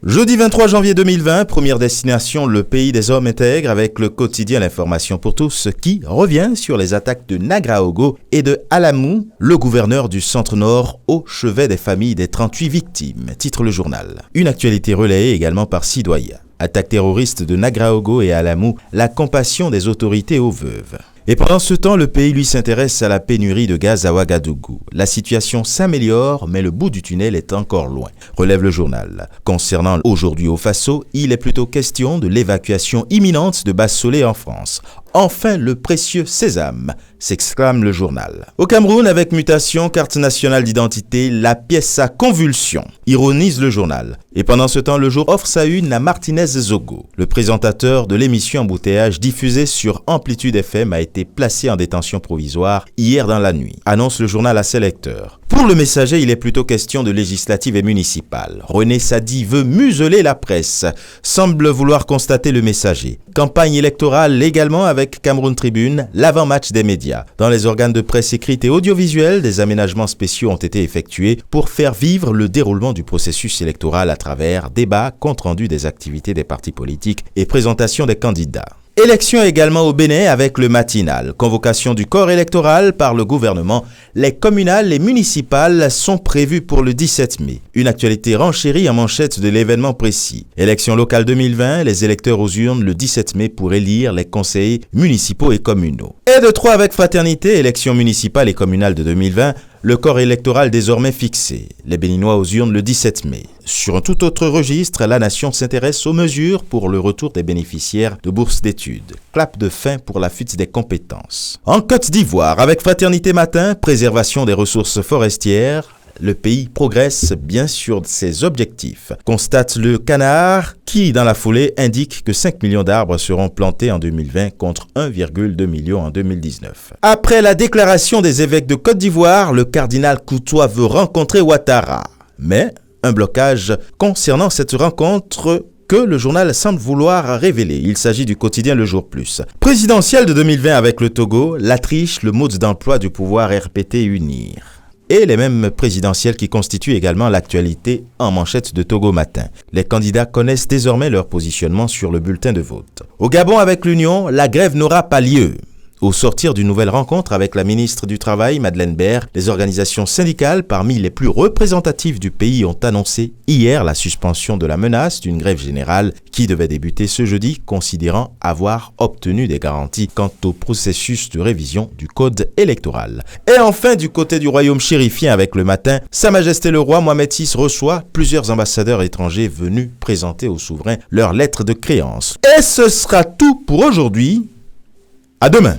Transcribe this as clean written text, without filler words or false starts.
Jeudi 23 janvier 2020, première destination, le pays des hommes intègres avec le quotidien L'Information pour tous qui revient sur les attaques de Nagraogo et de Alamou, le gouverneur du centre-nord au chevet des familles des 38 victimes, titre le journal. Une actualité relayée également par Sidoya. Attaque terroriste de Nagraogo et Alamou, la compassion des autorités aux veuves. Et pendant ce temps, le pays lui s'intéresse à la pénurie de gaz à Ouagadougou. La situation s'améliore, mais le bout du tunnel est encore loin, relève le journal. Concernant aujourd'hui au Faso, il est plutôt question de l'évacuation imminente de Bassolé en France. Enfin le précieux sésame, s'exclame le journal. Au Cameroun, avec mutation, carte nationale d'identité, la pièce à convulsion, ironise le journal. Et pendant ce temps, le jour offre sa une à Martinez Zogo. Le présentateur de l'émission Embouteillage diffusée sur Amplitude FM a été placé en détention provisoire hier dans la nuit, annonce le journal à ses lecteurs. Pour le Messager, il est plutôt question de législatives et municipales. René Sadi veut museler la presse, semble vouloir constater le Messager. Campagne électorale également avec Cameroun Tribune, l'avant-match des médias. Dans les organes de presse écrite et audiovisuelle, des aménagements spéciaux ont été effectués pour faire vivre le déroulement du processus électoral à travers débats, compte rendu des activités des partis politiques et présentation des candidats. Élection également au Bénin avec le matinal. Convocation du corps électoral par le gouvernement. Les communales et municipales sont prévues pour le 17 mai. Une actualité renchérie en manchette de l'événement précis. Élection locale 2020, les électeurs aux urnes le 17 mai pour élire les conseillers municipaux et communaux. Et de 3 avec fraternité, élection municipale et communale de 2020. Le corps électoral désormais fixé. Les Béninois aux urnes le 17 mai. Sur un tout autre registre, la nation s'intéresse aux mesures pour le retour des bénéficiaires de bourses d'études. Clap de fin pour la fuite des compétences. En Côte d'Ivoire, avec Fraternité Matin, préservation des ressources forestières, le pays progresse bien sur ses objectifs, constate le Canard qui, dans la foulée, indique que 5 millions d'arbres seront plantés en 2020 contre 1,2 million en 2019. Après la déclaration des évêques de Côte d'Ivoire, le cardinal Coutois veut rencontrer Ouattara. Mais un blocage concernant cette rencontre que le journal semble vouloir révéler. Il s'agit du quotidien Le Jour Plus. Présidentielle de 2020 avec le Togo, la triche, le mode d'emploi du pouvoir RPT unir. Et les mêmes présidentielles qui constituent également l'actualité en manchette de Togo Matin. Les candidats connaissent désormais leur positionnement sur le bulletin de vote. Au Gabon avec l'Union, la grève n'aura pas lieu. Au sortir d'une nouvelle rencontre avec la ministre du Travail, Madeleine Baird, les organisations syndicales parmi les plus représentatives du pays ont annoncé hier la suspension de la menace d'une grève générale qui devait débuter ce jeudi, considérant avoir obtenu des garanties quant au processus de révision du code électoral. Et enfin, du côté du royaume chérifien avec le Matin, Sa Majesté le Roi Mohamed VI reçoit plusieurs ambassadeurs étrangers venus présenter au souverain leurs lettres de créance. Et ce sera tout pour aujourd'hui. À demain.